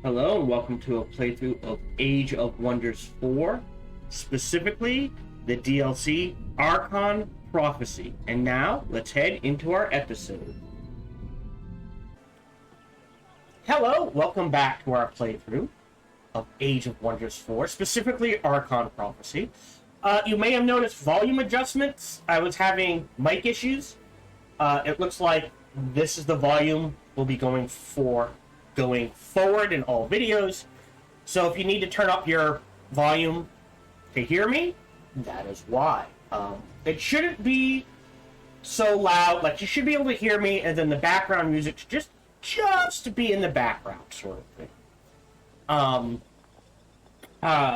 Hello and welcome to a playthrough of Age of Wonders 4, specifically the DLC Archon Prophecy. And now, let's head into our episode. Hello, welcome back to our playthrough of Age of Wonders 4, specifically Archon Prophecy. You may have noticed volume adjustments. I was having mic issues. It looks like this is the volume we'll be going forward in all videos. So if you need to turn up your volume to hear me, that is why. It shouldn't be so loud. Like, you should be able to hear me, and then the background music should just be in the background, sort of thing.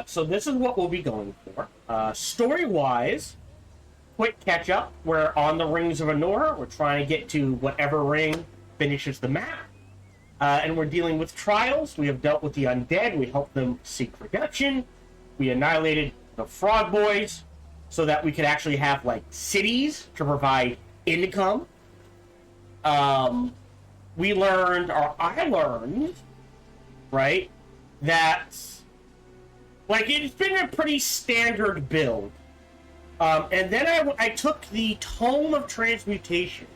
So this is what we'll be going for. Story-wise, quick catch-up. We're on the Rings of Anora. We're trying to get to whatever ring finishes the map. And we're dealing with trials. We have dealt with the undead. We helped them seek redemption. We annihilated the frog boys so that we could actually have, like, cities to provide income. We learned, or I learned, right, that, like, it's been a pretty standard build. And then I took the Tome of Transmutation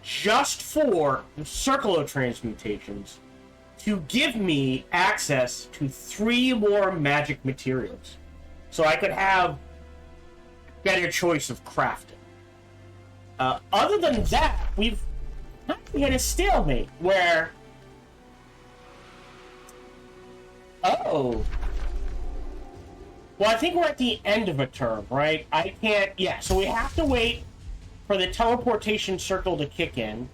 just for the Circle of Transmutations to give me access to 3 more magic materials. So I could have better choice of crafting. Other than that, we've kind of hit a stalemate where... Oh. Well, I think we're at the end of a term, right? I can't... Yeah, so we have to wait for the teleportation circle to kick in.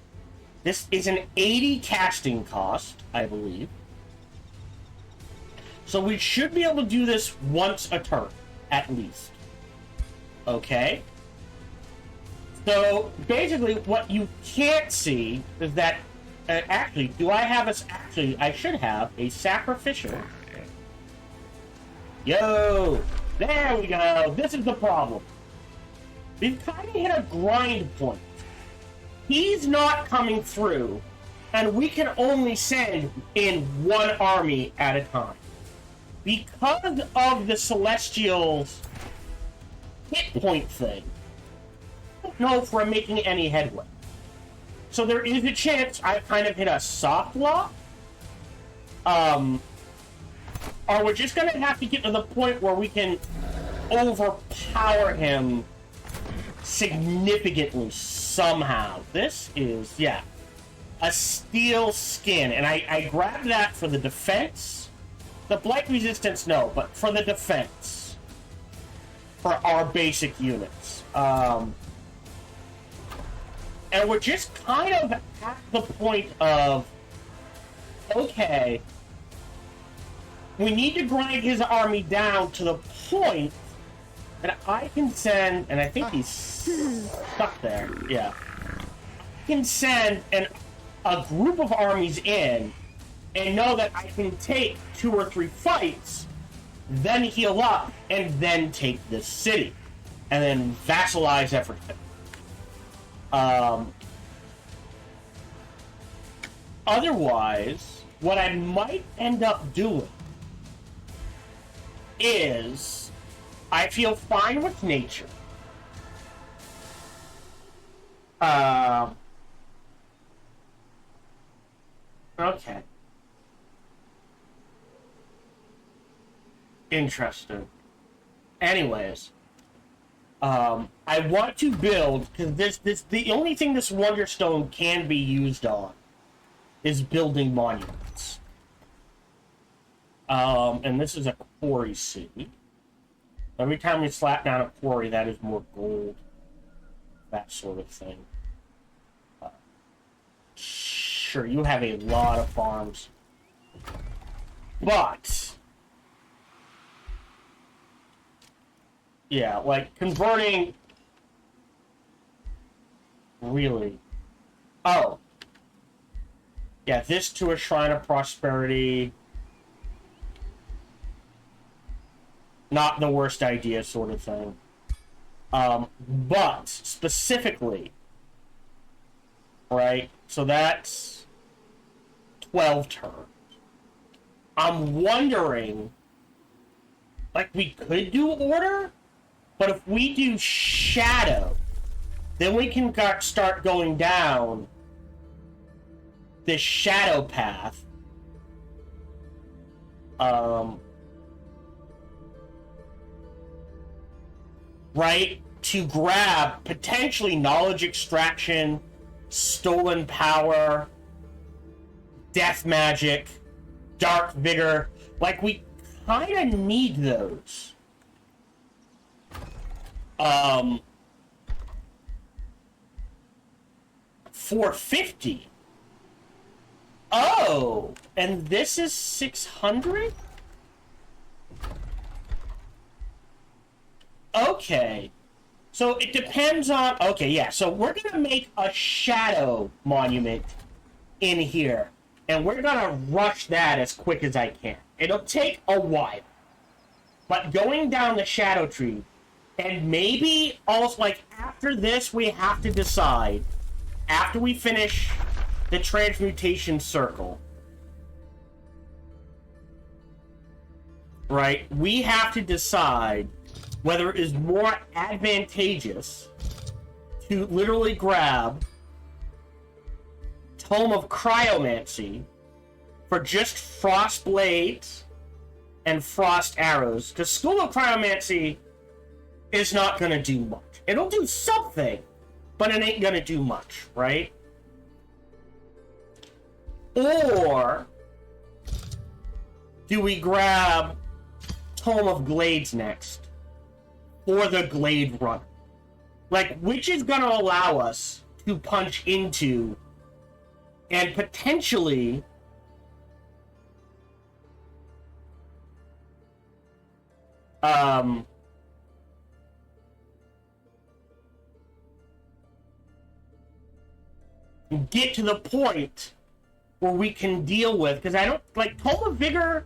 This is an 80 casting cost, I believe. So we should be able to do this once a turn, at least. Okay? So, basically, what you can't see is that... actually, do I have a... Actually, I should have a sacrificial. Yo! There we go! This is the problem. We've kind of hit a grind point. He's not coming through, and we can only send in 1 army at a time. Because of the Celestials' hit point thing, I don't know if we're making any headway. So there is a chance I kind of hit a soft lock. Or we're just going to have to get to the point where we can overpower him significantly somehow. This is, yeah, a steel skin, and I grabbed that for the defense. The blight resistance, no, but for the defense, for our basic units. And we're just kind of at the point of, okay, we need to grind his army down to the point that I can send, and I think he's stuck there, yeah. I can send a group of armies in and know that I can take 2 or 3 fights, then heal up, and then take this city. And then vassalize everything. Otherwise, what I might end up doing is... I feel fine with nature. Okay. Interesting. Anyways, I want to build, because the only thing this Wonderstone can be used on is building monuments. And this is a quarry city. Every time you slap down a quarry, that is more gold. That sort of thing. Sure, you have a lot of farms. But... yeah, like, converting... Really? Oh. Yeah, this to a Shrine of Prosperity... not the worst idea, sort of thing. But, specifically, right, so that's 12 turns. I'm wondering, like, we could do order, but if we do shadow, then we can start going down this shadow path. Right? To grab potentially knowledge extraction, stolen power, death magic, dark vigor. Like, we kind of need those. 450. Oh, and this is 600? Okay. So it depends on... Okay, yeah. So we're going to make a shadow monument in here. And we're going to rush that as quick as I can. It'll take a while. But going down the shadow tree, and maybe also, like, after this, we have to decide, after we finish the transmutation circle, right, we have to decide whether it is more advantageous to literally grab Tome of Cryomancy for just Frost Blades and Frost Arrows, because School of Cryomancy is not going to do much. It'll do something, but it ain't going to do much, right? Or do we grab Tome of Glades next for the Glade Run? Like, which is going to allow us to punch into and potentially get to the point where we can deal with, because I don't, like, Tome of Vigor,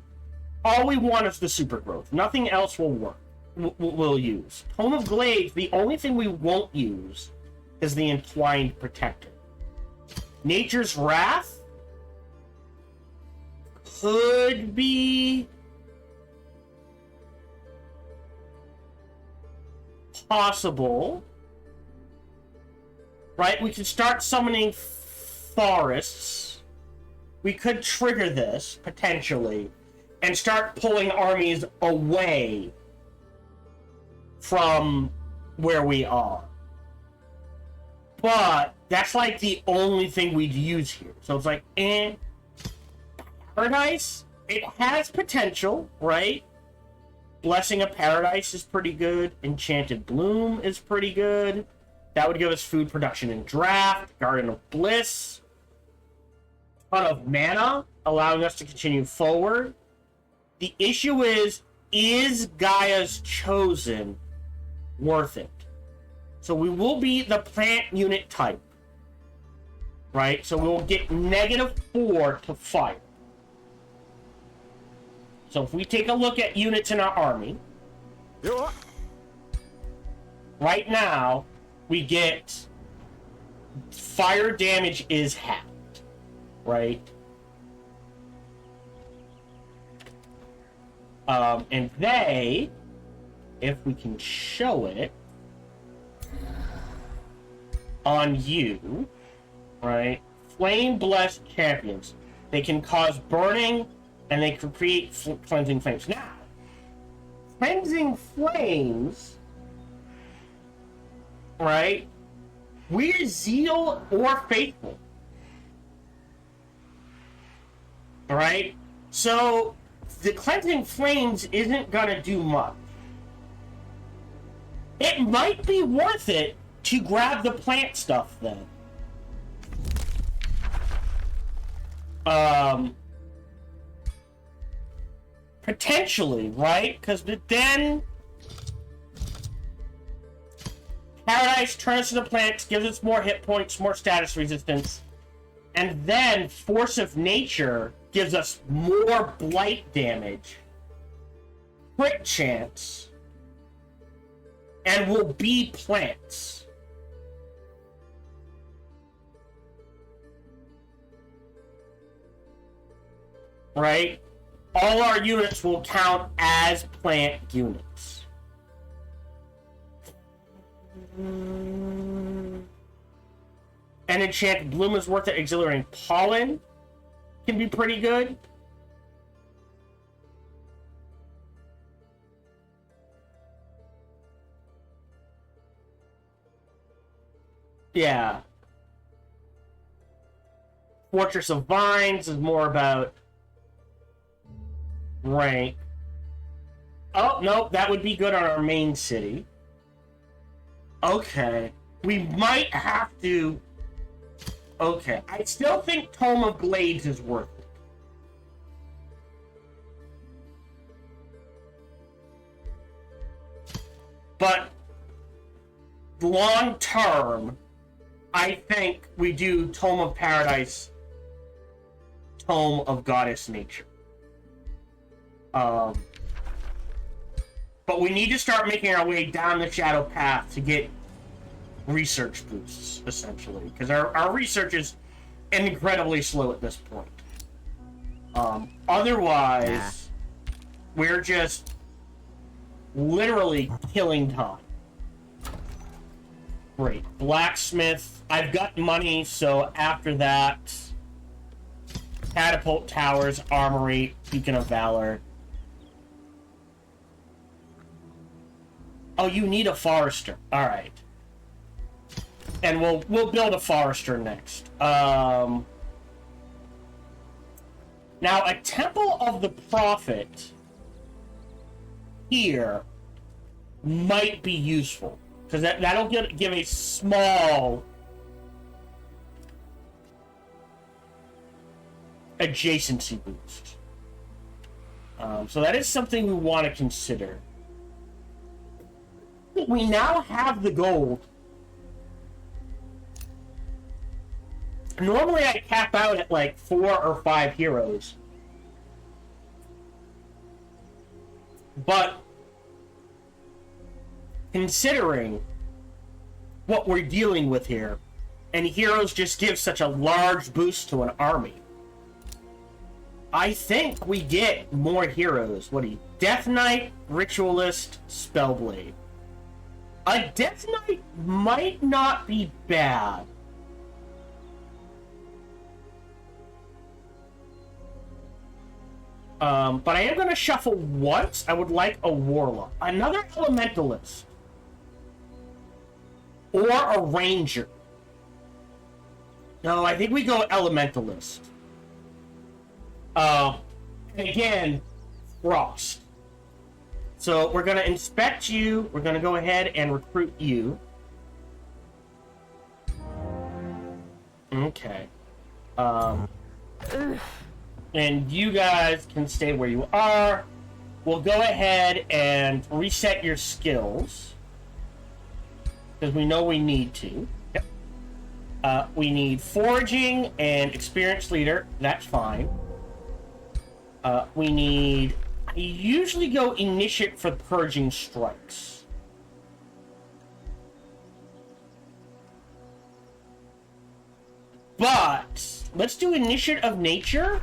all we want is the super growth. Nothing else will work, we'll use. Tome of Glades, the only thing we won't use is the Entwined Protector. Nature's Wrath could be possible, right? We could start summoning forests. We could trigger this, potentially, and start pulling armies away from where we are. But that's like the only thing we'd use here. So it's like, Paradise, it has potential, right? Blessing of Paradise is pretty good. Enchanted Bloom is pretty good. That would give us food production and draft. Garden of Bliss. Ton of mana, allowing us to continue forward. The issue is Gaia's Chosen worth it? So we will be the plant unit type, right? So we will get -4 to fire. So if we take a look at units in our army, right now we get fire damage is halved, right? And they, if we can show it on you, right? Flame Blessed Champions. They can cause burning and they can create cleansing flames. Now, cleansing flames, right? We're zeal or faithful, right? So the cleansing flames isn't gonna do much. It might be worth it to grab the plant stuff then. Potentially, right? Because then Paradise turns to the plants, gives us more hit points, more status resistance, and then Force of Nature gives us more blight damage, crit chance, and will be plants. Right? all our units will count as plant units. An enchanted bloom is worth it. Exhilarating pollen can be pretty good. Yeah. Fortress of Vines is more about rank. Oh, no, that would be good on our main city. Okay. We might have to... Okay. I still think Tome of Blades is worth it. But long term, I think we do Tome of Paradise, Tome of Goddess Nature. But we need to start making our way down the Shadow Path to get research boosts, essentially. Because our research is incredibly slow at this point. Otherwise, we're just literally killing time. Great. Blacksmith. I've got money, so after that... Catapult Towers, Armory, Beacon of Valor. Oh, you need a Forester. Alright. And we'll build a Forester next. Now, a Temple of the Prophet here might be useful. Because that'll give a small adjacency boost. So that is something we want to consider. We now have the gold. Normally I cap out at like 4 or 5 heroes. But considering what we're dealing with here, and heroes just give such a large boost to an army, I think we get more heroes. What do you... Death Knight, Ritualist, Spellblade. A Death Knight might not be bad. But I am going to shuffle once. I would like a Warlock. Another Elementalist. Or a Ranger. No, I think we go Elementalist. And again, Frost. So we're going to inspect you. We're going to go ahead and recruit you. Okay. And you guys can stay where you are. We'll go ahead and reset your skills. Because we know we need to. Yep. We need Foraging and Experienced Leader. That's fine. We need... I usually go Initiate for Purging Strikes. But let's do Initiate of Nature,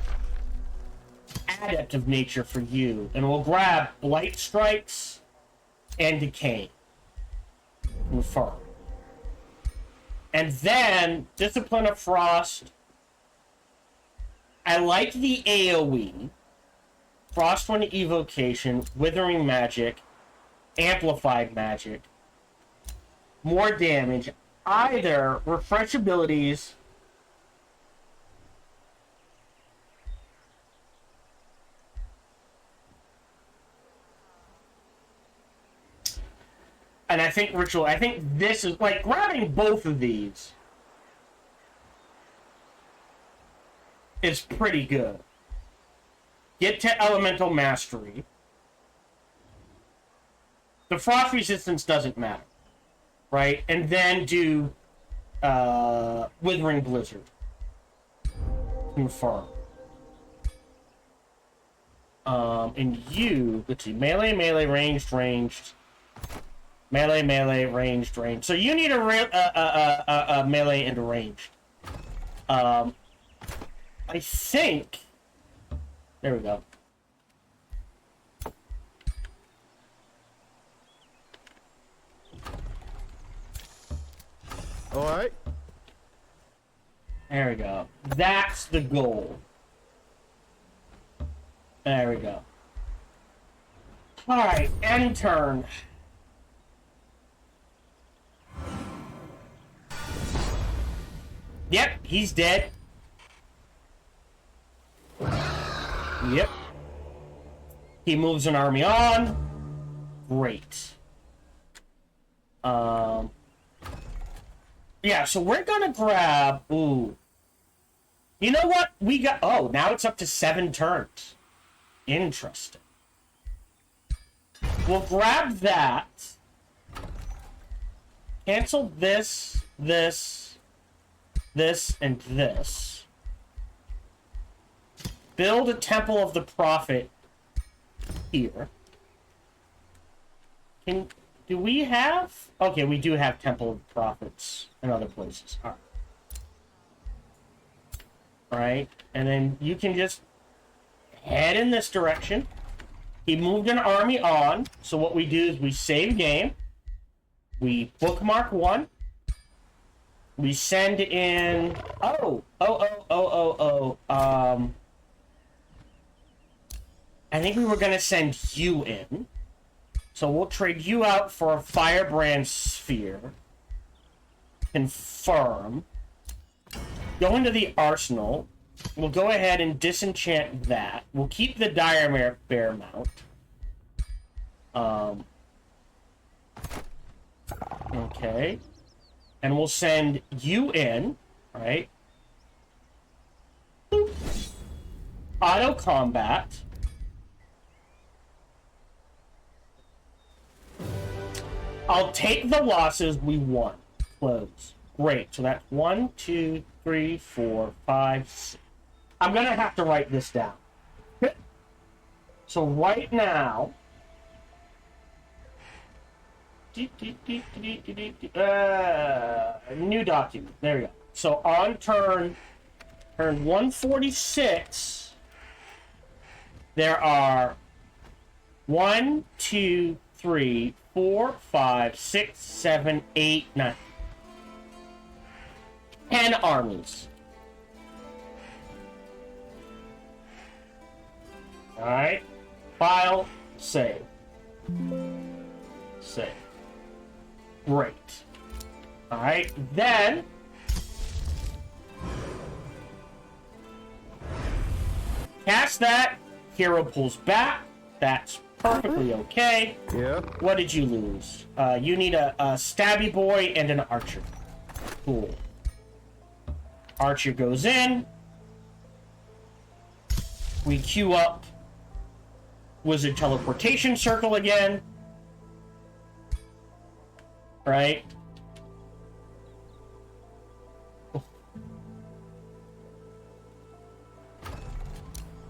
Adept of Nature for you, and we'll grab Blight Strikes and Decay. Confirm. And then Discipline of Frost. I like the AoE. Frostwind Evocation, Withering Magic, Amplified Magic, more damage, either refresh abilities, and I think Ritual, I think this is, like, grabbing both of these is pretty good. Get to Elemental Mastery. The Frost Resistance doesn't matter, right? And then do Withering Blizzard. Confirm. And you, let's see, melee, melee, ranged, ranged. Melee, melee, ranged, ranged. So you need a melee and a ranged. I think... There we go. All right. There we go. That's the goal. There we go. Alright, end turn. Yep, he's dead. Yep. He moves an army on. Great. Yeah, so we're gonna grab... Ooh. You know what? We got... Oh, now it's up to 7 turns. Interesting. We'll grab that. Cancel this, this, this, and this. Build a Temple of the Prophet here. Do we have... Okay, we do have Temple of the Prophets in other places. All right. Right, and then you can just head in this direction. He moved an army on, so what we do is we save game. We bookmark one. We send in... I think we were going to send you in. So we'll trade you out for a Firebrand Sphere. Confirm. Go into the arsenal. We'll go ahead and disenchant that. We'll keep the Dire Bear mount. Okay. And we'll send you in, right? Auto combat. I'll take the losses we won. Close. Great. So that's 1, 2, 3, 4, 5, 6. I'm going to have to write this down. So right now... new document. There we go. So on turn 146, there are 1, 2, 3, 4, 5, 6, 7, 8, 9. 10 armies. Alright. File. Save. Save. Great. Alright. Then... cast that. Hero pulls back. That's perfectly okay. Yeah. What did you lose? You need a stabby boy and an archer. Cool. Archer goes in. We queue up Wizard Teleportation Circle again. Right?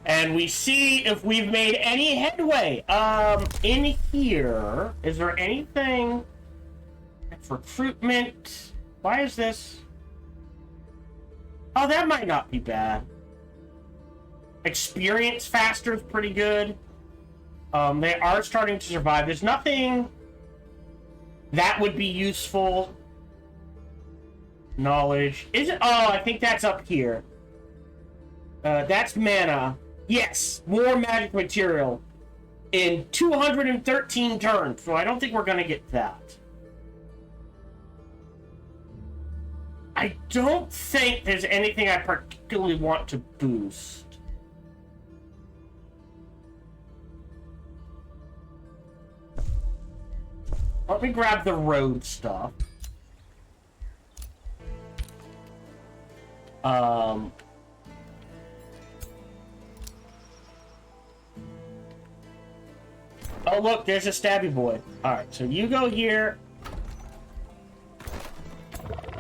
And we see if we've made any headway. In here, is there anything? Recruitment. Why is this? Oh, that might not be bad. Experience faster is pretty good. They are starting to survive. There's nothing that would be useful. Knowledge. Is it? Oh, I think that's up here. That's mana. Yes, more magic material in 213 turns. So I don't think we're going to get that. I don't think there's anything I particularly want to boost. Let me grab the road stuff. Oh, look, there's a stabby boy. Alright, so you go here.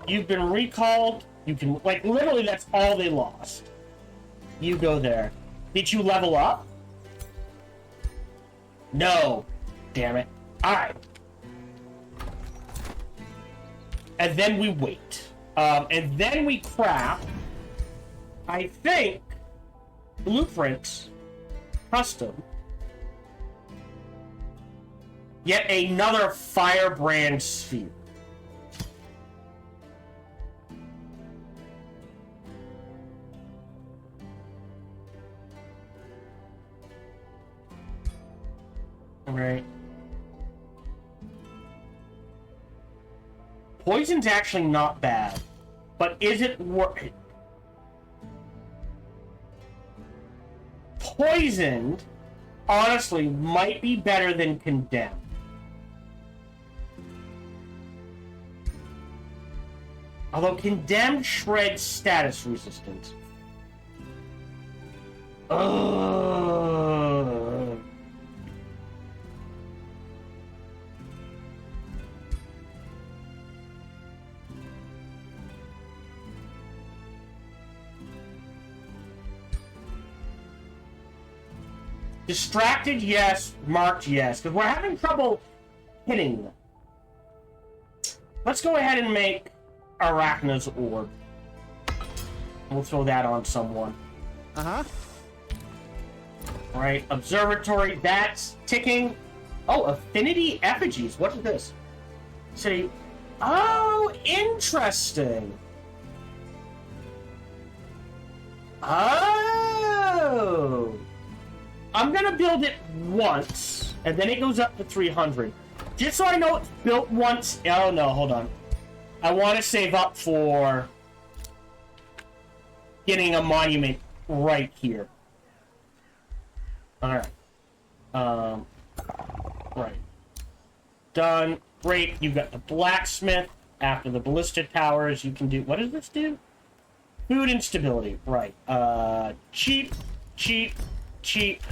You've been recalled. You can, like, literally that's all they lost. You go there. Did you level up? No. Damn it. Alright. And then we wait. And then we craft, I think, blueprints, custom. Yet another Firebrand Sphere. Right. Poison's actually not bad, but is it worth it? Poisoned, honestly, might be better than condemned. Although condemned shreds status resistance. Ugh. Distracted, yes. Marked, yes. Because we're having trouble hitting them. Let's go ahead and make Arachna's orb. We'll throw that on someone. Uh-huh. Alright, observatory, that's ticking. Oh, affinity effigies. What is this? Say, oh, interesting. Oh. I'm gonna build it once, and then it goes up to 300. Just so I know it's built once. Oh no, hold on. I want to save up for getting a monument right here. Alright. Right. Done. Great. You've got the blacksmith. After the ballista towers, you can do... What does this do? Food instability. Right. Cheap. Cheap. Cheap.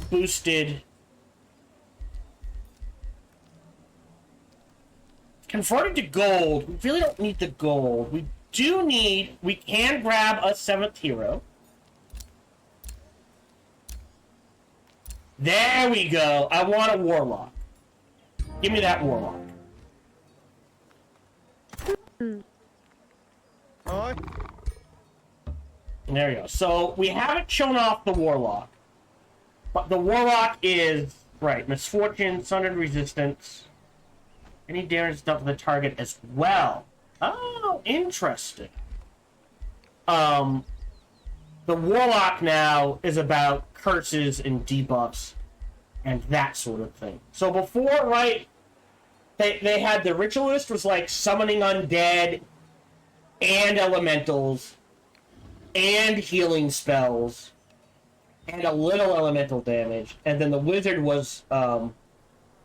Boosted. Converted to gold. We really don't need the gold. We do need... We can grab a 7th hero. There we go. I want a warlock. Give me that warlock. Alright. There we go. So we haven't shown off the warlock. But the warlock is... Right. Misfortune, sundered resistance. Any damage done to the target as well. Oh, interesting. The warlock now is about curses and debuffs and that sort of thing. So before, right, they had the ritualist was like summoning undead and elementals and healing spells and a little elemental damage, and then the wizard was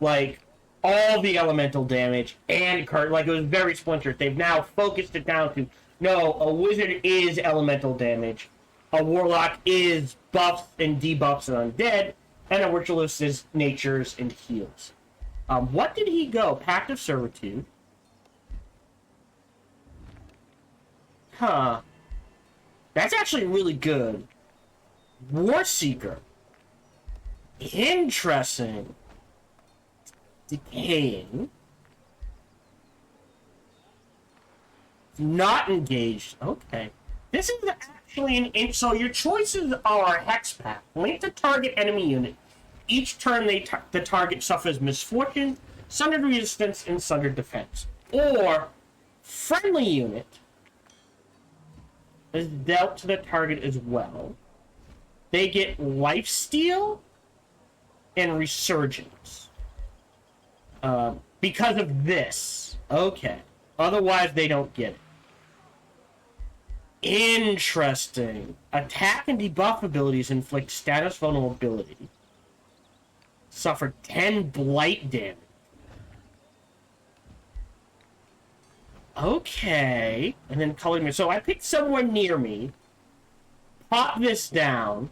like all the elemental damage and like it was very splintered. They've now focused it down to no, a wizard is elemental damage, a warlock is buffs and debuffs and undead, and a ritualist is natures and heals. What did he go? Pact of Servitude. Huh. That's actually really good. Warseeker. Interesting. Decaying. Not engaged. Okay. This is actually an... So your choices are Hex Pact. Link the target enemy unit. Each turn the target suffers misfortune, sundered resistance, and sundered defense. Or friendly unit is dealt to the target as well. They get lifesteal and resurgence. Because of this. Okay. Otherwise, they don't get it. Interesting. Attack and debuff abilities inflict status vulnerability. Suffer 10 blight damage. Okay. And then color me. So I picked somewhere near me. Pop this down.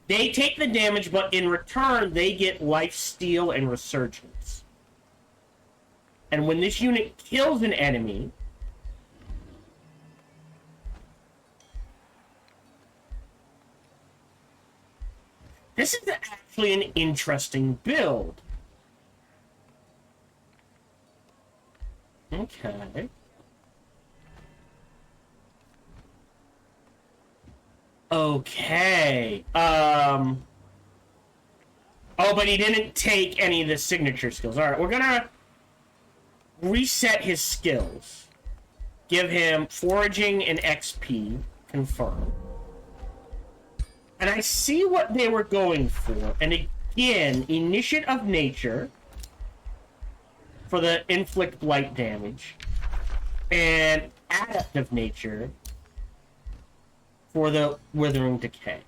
They take the damage, but in return, they get lifesteal and resurgence. And when this unit kills an enemy, this is actually an interesting build. Okay. Okay. Oh, but he didn't take any of the signature skills. Alright, we're gonna reset his skills. Give him foraging and XP. Confirm. And I see what they were going for. And again, Initiate of Nature for the inflict blight damage, and Adept of Nature for the Withering Decay.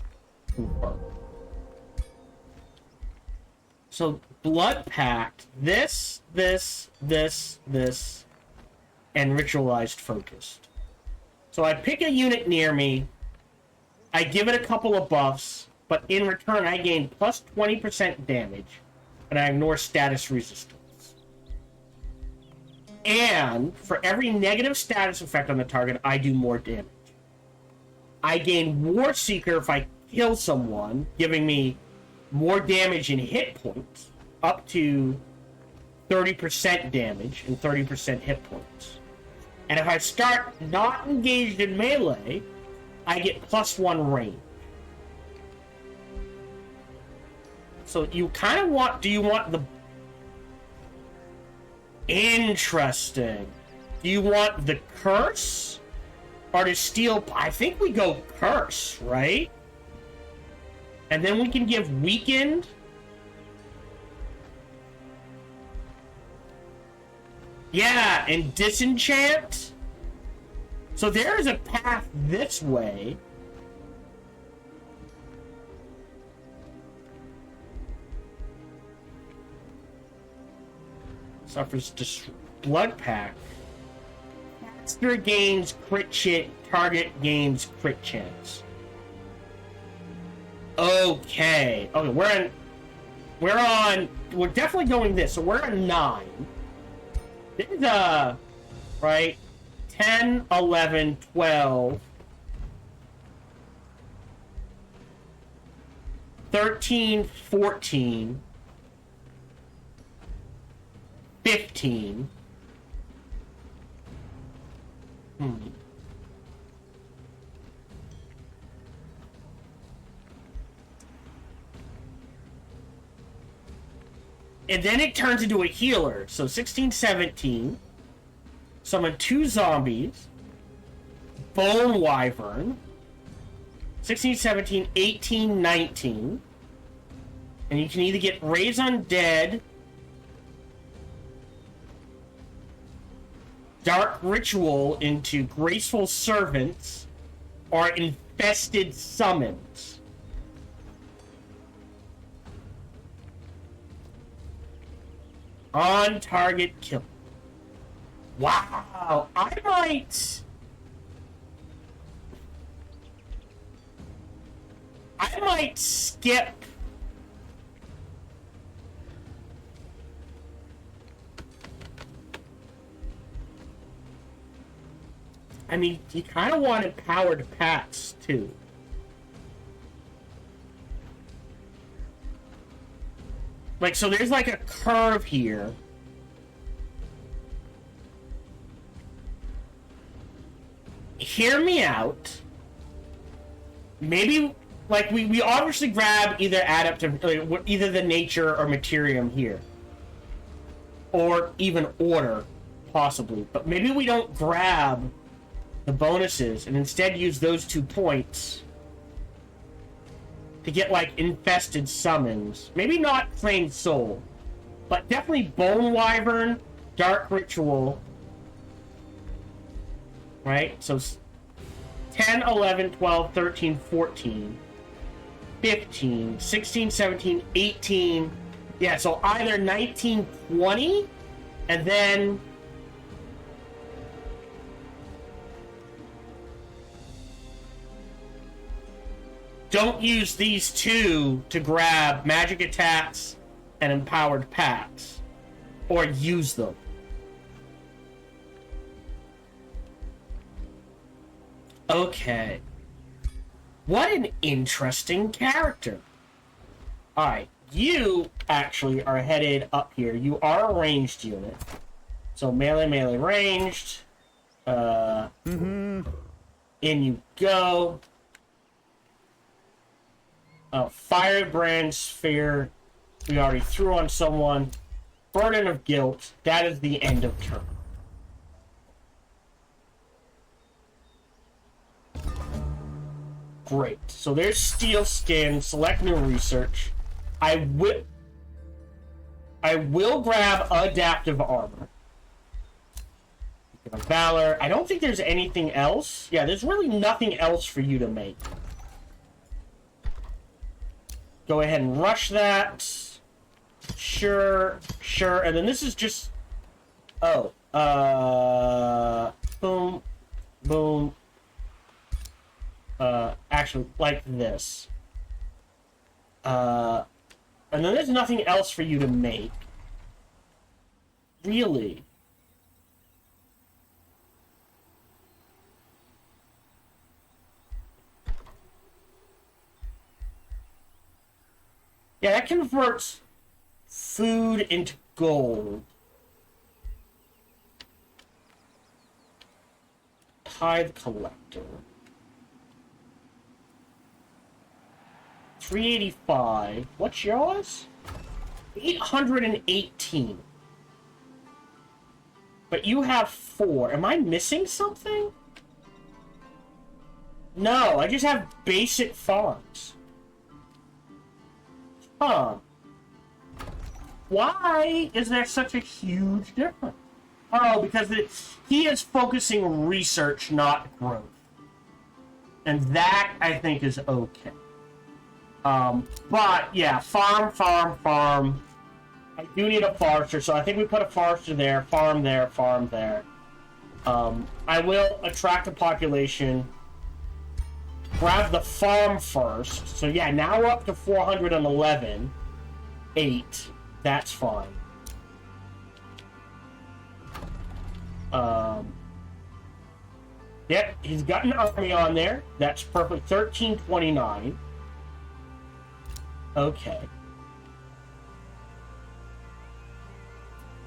So, Blood Pact, this, and Ritualized Focused. So I pick a unit near me, I give it a couple of buffs, but in return I gain plus 20% damage, and I ignore status resistance. And for every negative status effect on the target, I do more damage. I gain War Seeker if I kill someone, giving me more damage in hit points, up to 30% damage and 30% hit points. And if I start not engaged in melee, I get +1 range. So you kind of want... Do you want the... Interesting. Do you want the Curse? Or to steal... I think we go Curse, right? And then we can give Weakened. Yeah, and Disenchant. So there is a path this way. Suffers Blood Pact. Caster gains crit chance. Target gains crit chance. Okay. Okay, we're definitely going this. So we're on 9. This is right, 10, 11, 12, 13, 14, 15. And then it turns into a healer. So 16, 17. Summon 2 zombies. Bone Wyvern. 16, 17, 18, 19. And you can either get Raise Undead, Dark Ritual into Graceful Servants, or Infested Summons. On target kill. Wow, I might skip. I mean, you kind of want empowered packs too. Like, so there's like a curve here. Hear me out. Maybe, like, we obviously grab either adaptive, either the nature or materium here. Or even order, possibly. But maybe we don't grab the bonuses and instead use those 2 points to get, like, infested summons. Maybe not Claimed Soul, but definitely Bone Wyvern, Dark Ritual. Right? So 10, 11, 12, 13, 14, 15, 16, 17, 18. Yeah, so either 19, 20, and then... Don't use these 2 to grab magic attacks and empowered packs. Or use them. Okay. What an interesting character. Alright, you actually are headed up here. You are a ranged unit. So melee, ranged. In you go. Firebrand Sphere, we already threw on someone. Burden of Guilt, that is the end of turn. Great. So there's Steel Skin, select new research. I will grab adaptive armor. Valor. I don't think there's anything else. Yeah, there's really nothing else for you to make. Go ahead and rush that. Sure, sure. And then this is just... Oh. Boom. Boom. Actually, like this. And then there's nothing else for you to make. Really? Yeah, that converts food into gold. Tithe collector. 385. What's yours? 818. But you have 4. Am I missing something? No, I just have basic farms. Huh. Why is there such a huge difference? Oh, because he is focusing research, not growth. And that, I think, is okay. But, yeah, farm. I do need a forester, so I think we put a forester there, farm there, farm there. I will attract a population. Grab the farm first. So yeah, now we're up to 411. 8. That's fine. Yep, he's got an army on there. That's perfect. 1329. Okay.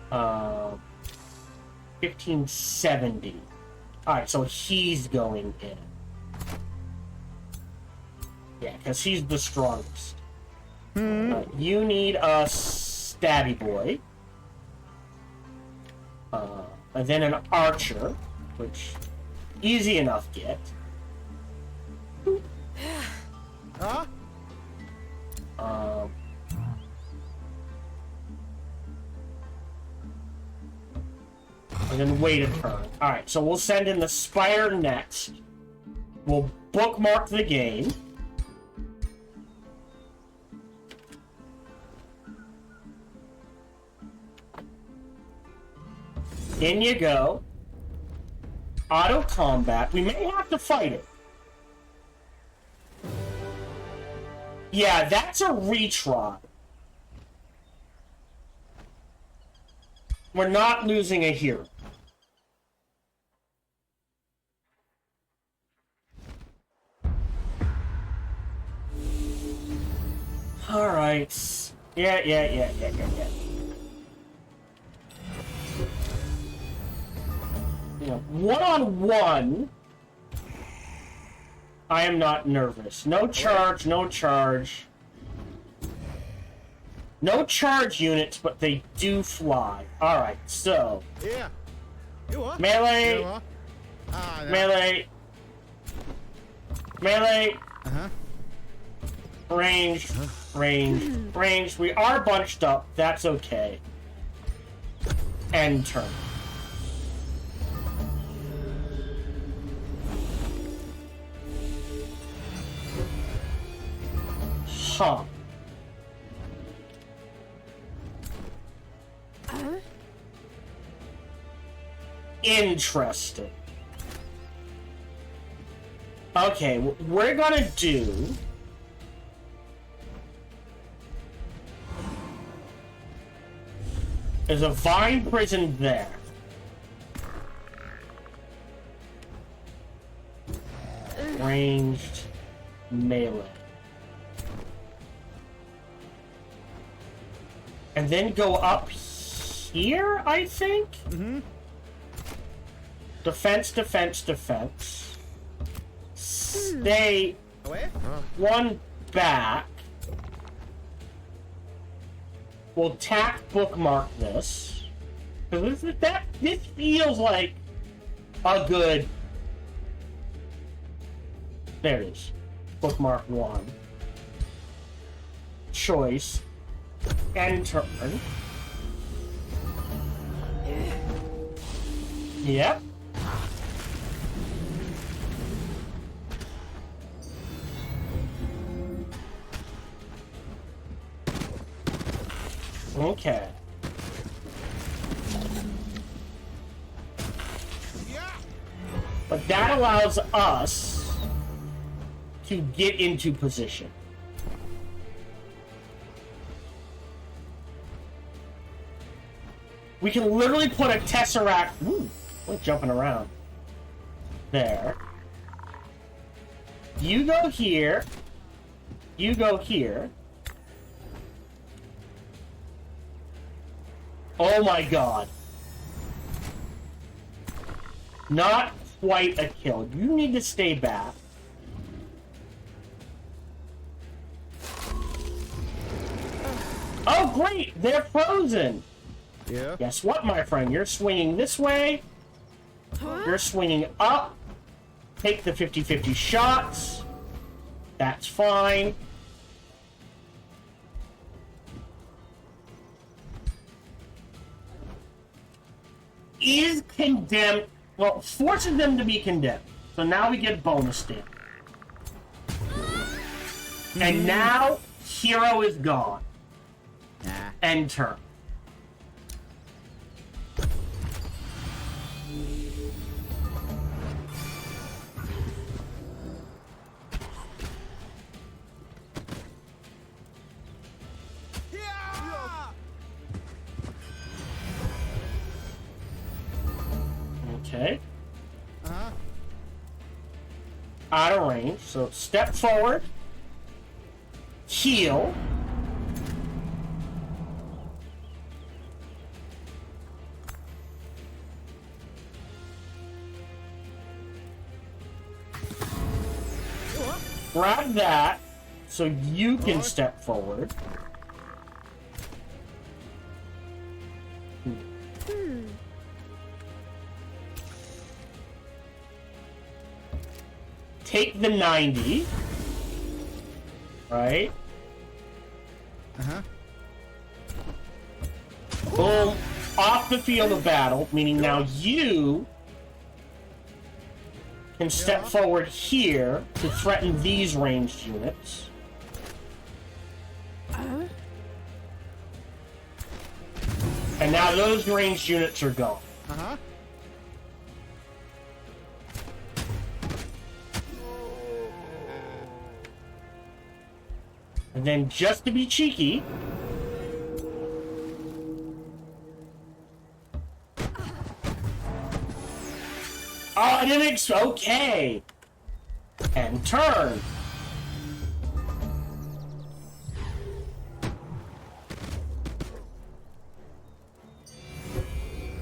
1570. Alright, so he's going in. Yeah, because he's the strongest. You need a stabby boy. And then an archer, which easy enough get. Huh? And then wait a turn. Alright, so we'll send in the Spire next. We'll bookmark the game. In you go. Auto combat. We may have to fight it. Yeah, that's a retry. We're not losing a hero. Alright. Yeah. You know, one-on-one, I am not nervous. No charge. No charge units, but they do fly. Alright, so... Yeah. Melee. No. Melee. Melee. Uh-huh. Range. Range. We are bunched up. That's okay. End turn. Huh. Interesting. Okay, what we're gonna do... There's a vine prison there. Ranged melee. And then go up here, I think? Mm-hmm. Defense. Stay one back. We'll tack bookmark this. Because this feels like a good... There it is. Bookmark 1. choice, and turn. Yep. Okay. But that allows us to get into position. We can literally put a Tesseract... Ooh, we're jumping around. There. You go here. You go here. Oh my god. Not quite a kill. You need to stay back. Oh great! They're frozen! Yeah. Guess what, my friend? You're swinging this way. You're swinging up. Take the 50-50 shots. That's fine. Is condemned. Well, forces them to be condemned. So now we get bonus damage. And now, hero is gone. Nah. End turn. Okay. Out of range. So step forward. Heal. Grab that so you can step forward. Take the 90. Right? Boom. Off the field of battle, meaning now you can step forward here to threaten these ranged units. And now those ranged units are gone. And then, just to be cheeky, oh, I didn't okay. And turn.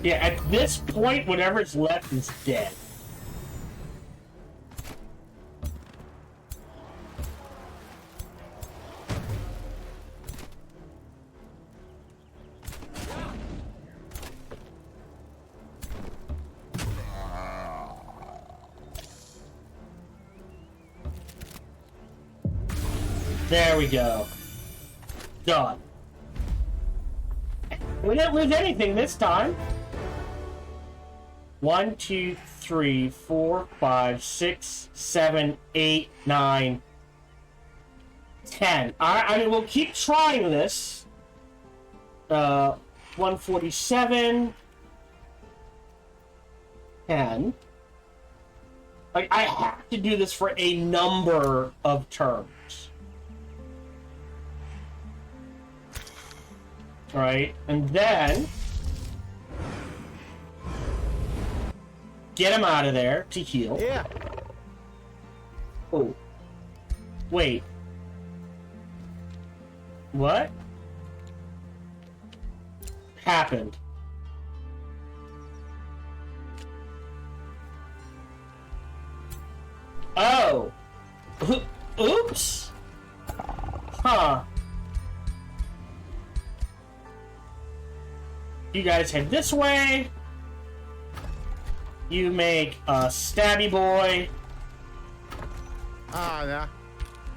Yeah, at this point, whatever's left is dead. There we go. Done. We didn't lose anything this time. 1, 2, 3, 4, 5, 6, 7, 8, 9, 10. I mean, we'll keep trying this. 147. 10. Like, I have to do this for a number of turns. Right, and then get him out of there to heal. Yeah. Oh. Wait. What? Happened? Oh. Oops. Huh. You guys head this way. You make a stabby boy. Ah, yeah.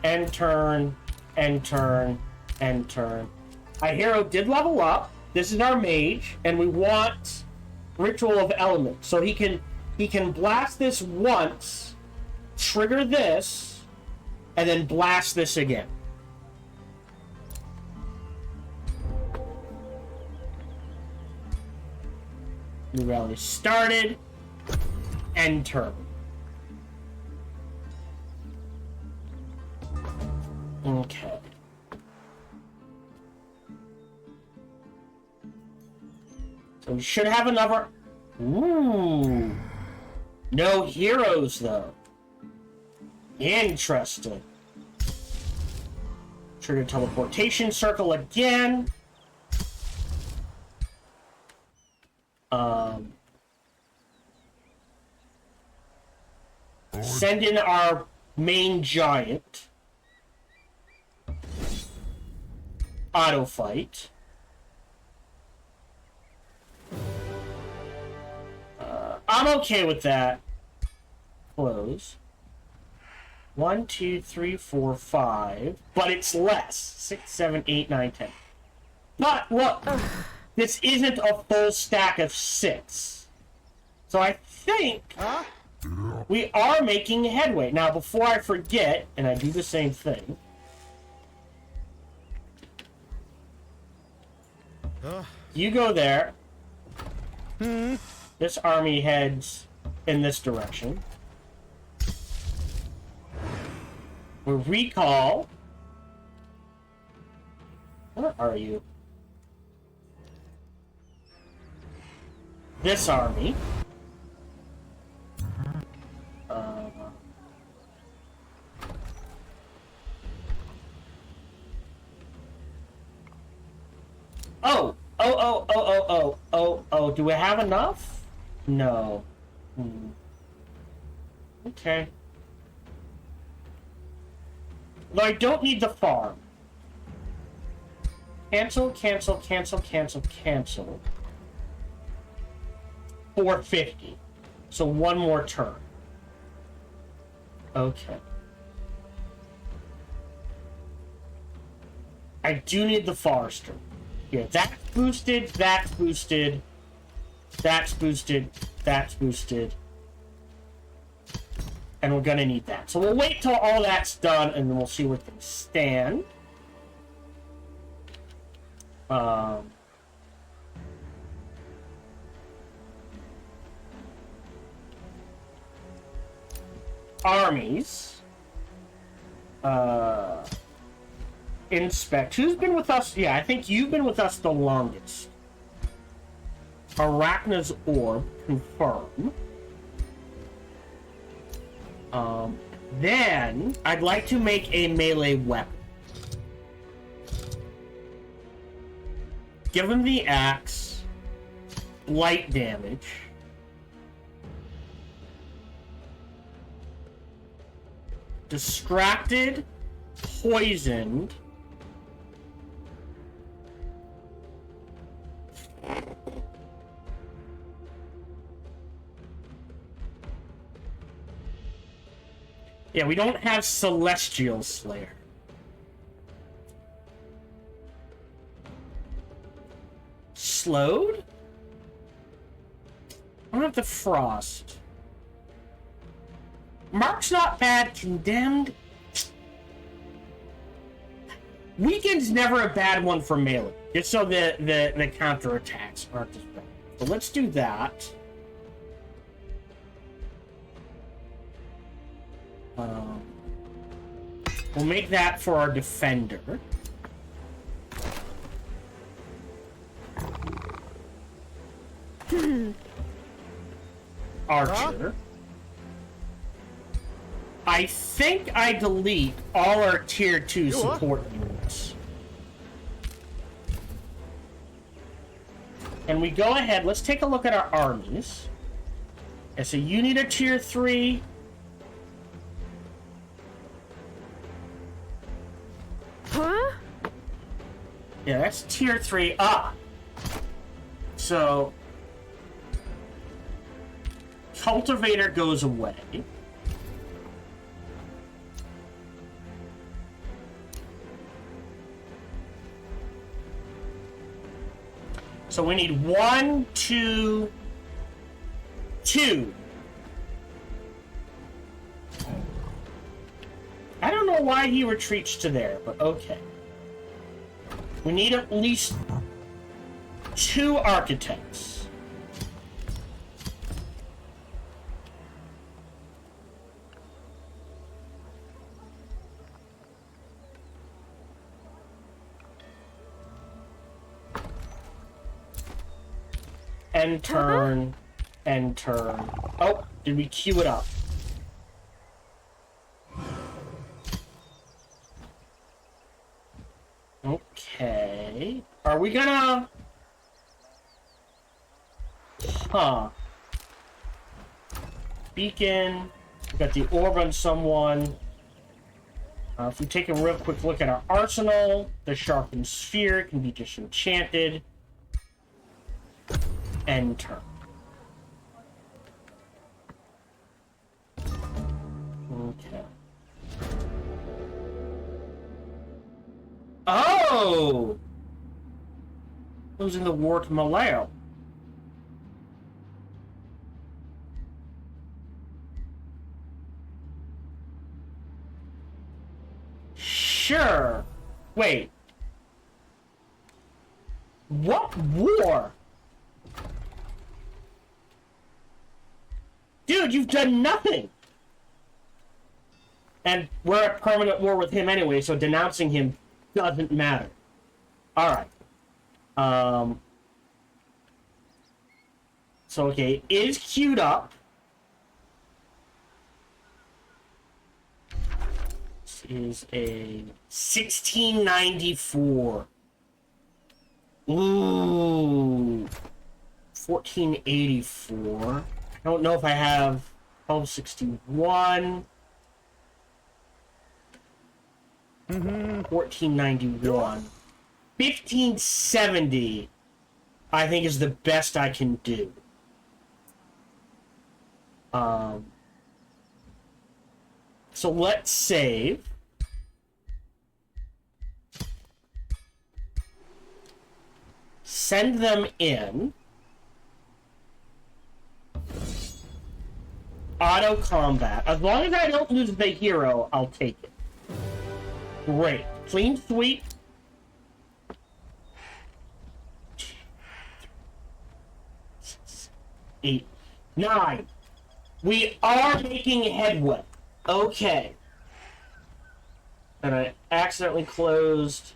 And turn, and turn, End turn. Our hero did level up. This is our mage, and we want Ritual of Elements. So he can blast this once, trigger this, and then blast this again. New rally started. End turn. Okay. So we should have another... Ooh. No heroes, though. Interesting. Trigger teleportation circle again. Send in our main giant. Auto fight. I'm okay with that. Close. 1, 2, 3, 4, 5. But it's less. 6, 7, 8, 9, 10. But look, this isn't a full stack of 6. So I think we are making headway. Now, before I forget, and I do the same thing. You go there. This army heads in this direction. We recall. Where are you? This army. Oh, do we have enough? No. Okay. Though I don't need the farm. Cancel, cancel, cancel, cancel, cancel. 450. So one more turn. Okay. I do need the forester. Yeah, that's boosted, that's boosted, that's boosted, that's boosted. And we're gonna need that. So we'll wait till all that's done and then we'll see where things stand. Armies. Inspect. Who's been with us? Yeah, I think you've been with us the longest. Arachna's Orb. Confirm. Then, I'd like to make a melee weapon. Give him the axe. Light damage. Distracted. Poisoned. Yeah, we don't have Celestial Slayer. Slowed? I don't have the Frost. Mark's not bad. Condemned? Weakened's never a bad one for melee. Just so the counterattacks aren't as bad. So let's do that. We'll make that for our defender. Archer. I think I delete all our tier 2 support units. And we go ahead, let's take a look at our armies. And so you need a tier 3. Huh? Yeah, that's tier 3. So Cultivator goes away. So we need 1, 2, 2. I don't know why he retreats to there, but okay. We need at least 2 architects. End turn, end turn. Oh, did we queue it up? Okay. Are we gonna... Huh. Beacon. We got the orb on someone. If we take a real quick look at our arsenal, the sharpened sphere can be disenchanted. End turn. Okay. Oh! Losing the war to Maleo. Sure. Wait. What war? Dude, you've done nothing! And we're at permanent war with him anyway, so denouncing him doesn't matter. Alright. So, okay, is queued up. This is a 1694. Ooh. 1484. I don't know if I have 1261. 1491. 1570, I think, is the best I can do. So let's save. Send them in. Auto combat. As long as I don't lose the hero, I'll take it. Great. Clean sweep. 8, 9. We are making headway. Okay. And I accidentally closed.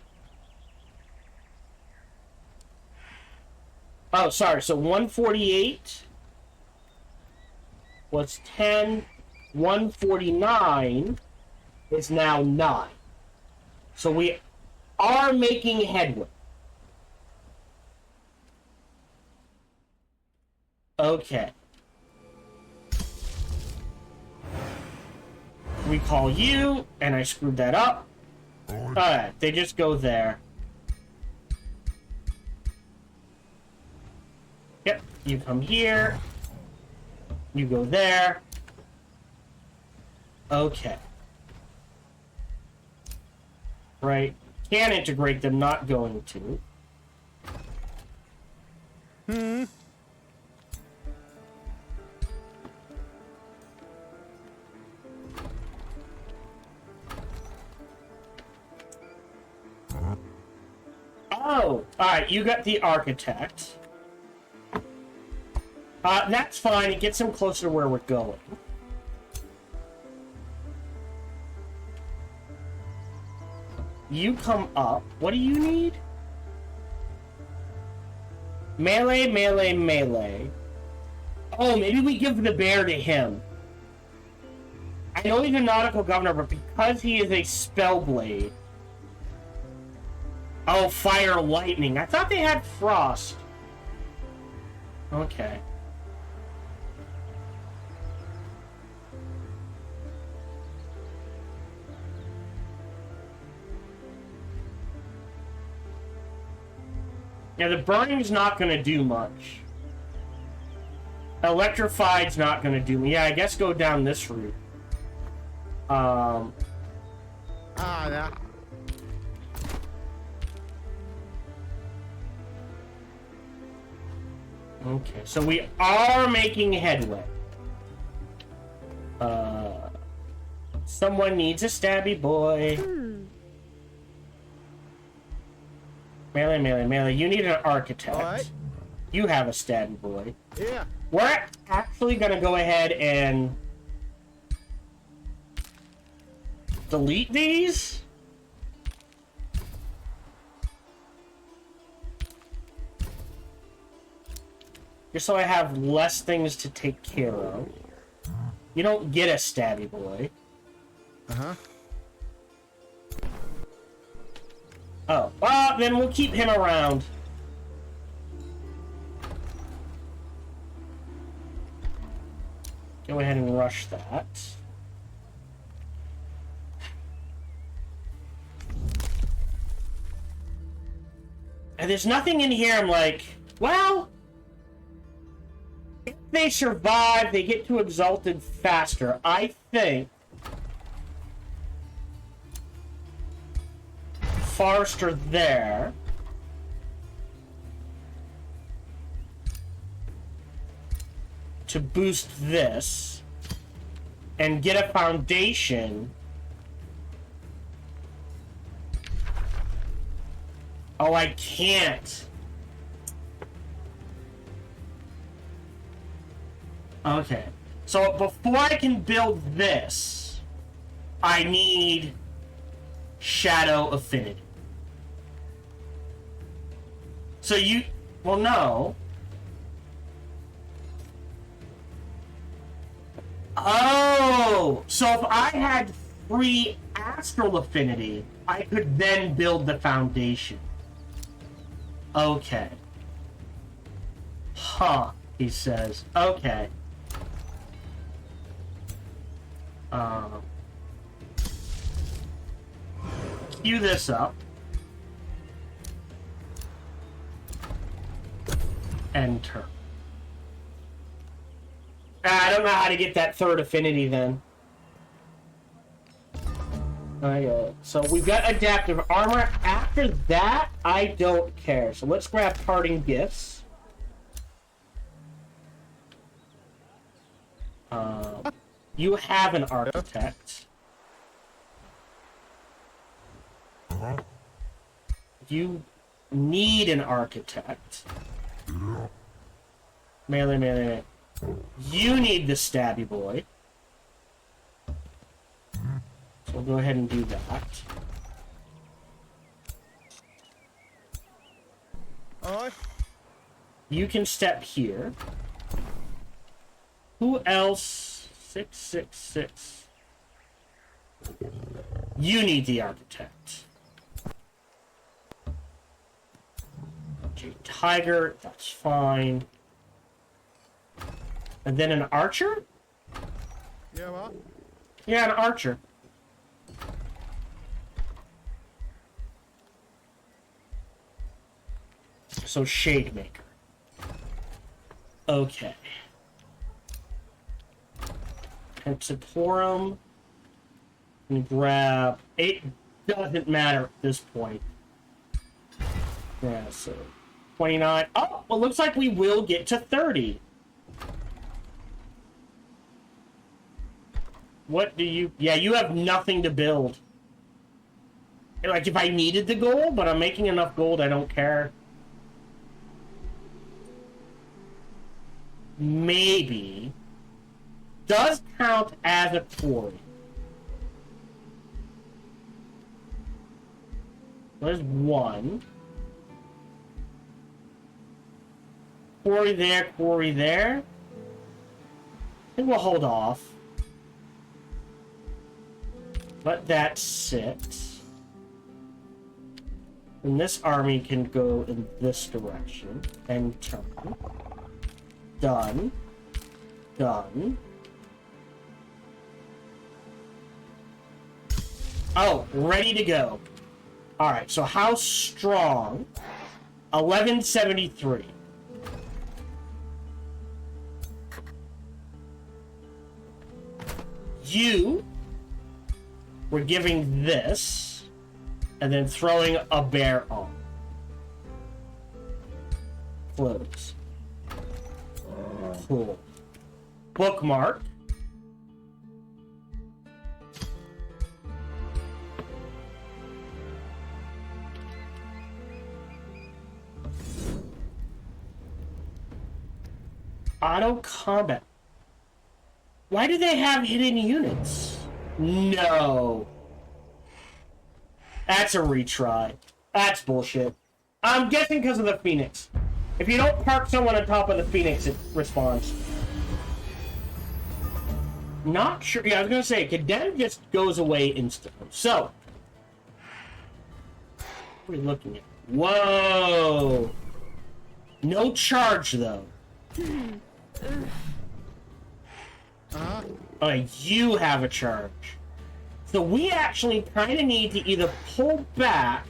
Oh, sorry. So 148 was 10. 149 is now 9. So we are making headway. Okay. We call you, and I screwed that up. Alright, they just go there. Yep, you come here. You go there. Okay. Right. Can integrate them, not going to. Oh! Alright, you got the architect. That's fine. It gets him closer to where we're going. You come up. What do you need? Melee, melee, melee. Oh, maybe we give the bear to him. I know he's a nautical governor, but because he is a spellblade... Oh, fire, lightning. I thought they had frost. Okay. Yeah, the burning's not going to do much. Electrified's not going to do... Yeah, I guess go down this route. Yeah. Okay, so we are making headway. Someone needs a stabby boy. Melee, melee, melee. You need an architect. All right. You have a stabby boy. Yeah. We're actually gonna go ahead and delete these. Just so I have less things to take care of. You don't get a stabby boy. Uh-huh. Oh, well, then we'll keep him around. Go ahead and rush that. And there's nothing in here I'm like, well, if they survive, they get too exalted faster. I think Forester there. To boost this and get a foundation. Oh, I can't. Okay. So before I can build this, I need Shadow Affinity. So you... Well, no. Oh! So if I had 3 Astral Affinity, I could then build the foundation. Okay. Huh, he says. Okay. Cue this up. Enter. I don't know how to get that 3rd affinity then. Okay, so we've got adaptive armor. After that, I don't care. So let's grab parting gifts. You have an architect. You need an architect. Melee, melee, melee. You need the stabby boy. So we'll go ahead and do that. Alright. You can step here. Who else? 666. You need the architect. Okay, tiger, that's fine. And then an archer? Yeah, what? Yeah, an archer. So Shade Maker. Okay. Pentatorum. And grab... It doesn't matter at this point. Yeah, so... 29. Oh, well, looks like we will get to 30. What do you... Yeah, you have nothing to build. Like, if I needed the gold, but I'm making enough gold, I don't care. Maybe. Does count as a quarry. There's 1. Quarry there, quarry there. I think we'll hold off. Let that sit. And this army can go in this direction. And turn. Done. Done. Oh, ready to go. Alright, so how strong? 1173. You were giving this, and then throwing a bear on. Close. Cool. Bookmark. Auto combat. Why do they have hidden units? No. That's a retry. That's bullshit. I'm guessing because of the Phoenix. If you don't park someone on top of the Phoenix, it responds. Not sure. Yeah, I was going to say, Condemn just goes away instantly. So, what are we looking at? Whoa! No charge, though. You have a charge. So we actually kind of need to either pull back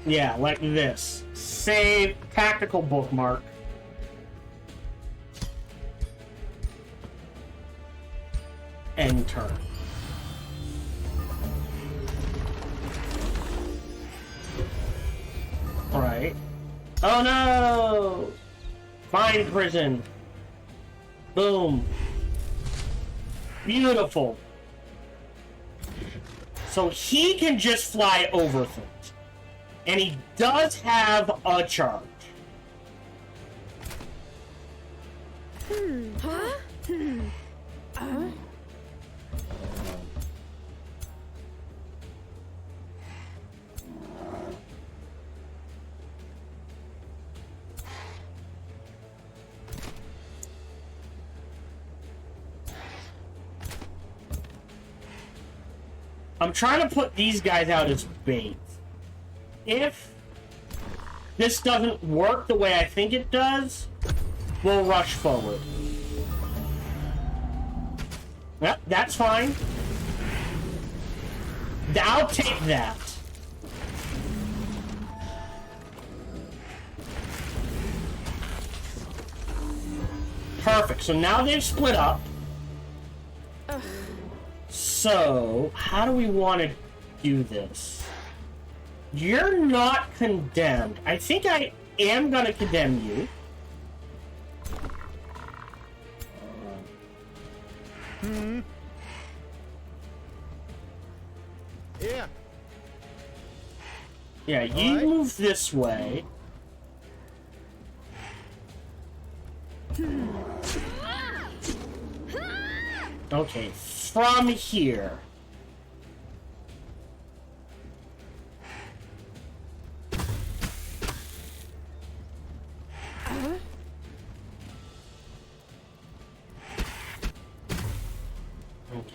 yeah, like this. Save tactical bookmark. End turn. Right. Oh no! Fine prison. Boom. Beautiful. So he can just fly over things. And he does have a charge. I'm trying to put these guys out as bait. If this doesn't work the way I think it does, we'll rush forward. Yep, that's fine. I'll take that. Perfect. So now they've split up. So, how do we want to do this? You're not condemned. I think I am going to condemn you. Yeah. Yeah, you move this way. Okay, from here.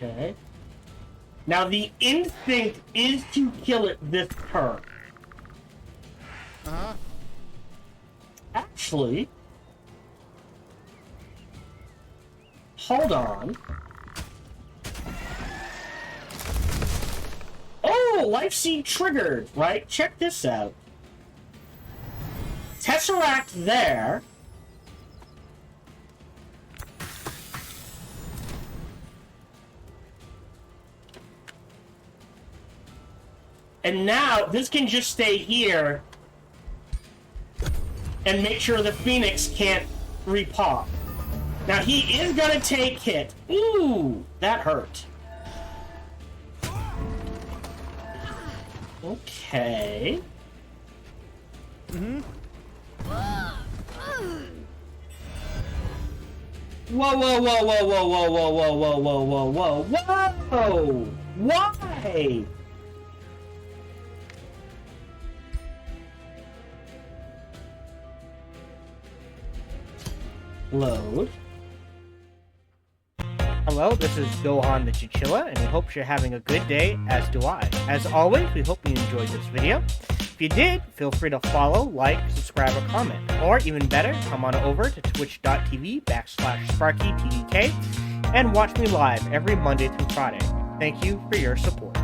Okay. Now the instinct is to kill it this turn. Actually, hold on. Oh, Life Seed triggered, right? Check this out. Tesseract there. And now, this can just stay here and make sure the Phoenix can't repop. Now, he is gonna take hit. Ooh, that hurt. Okay. Whoa, whoa, whoa, whoa, whoa, whoa, whoa, whoa, whoa, whoa, whoa, whoa, whoa! Why? Load. Hello, this is Gohan the Chinchilla, and we hope you're having a good day, as do I. As always, we hope you enjoyed this video. If you did, feel free to follow, like, subscribe, or comment. Or, even better, come on over to twitch.tv/SparkyTDK and watch me live every Monday through Friday. Thank you for your support.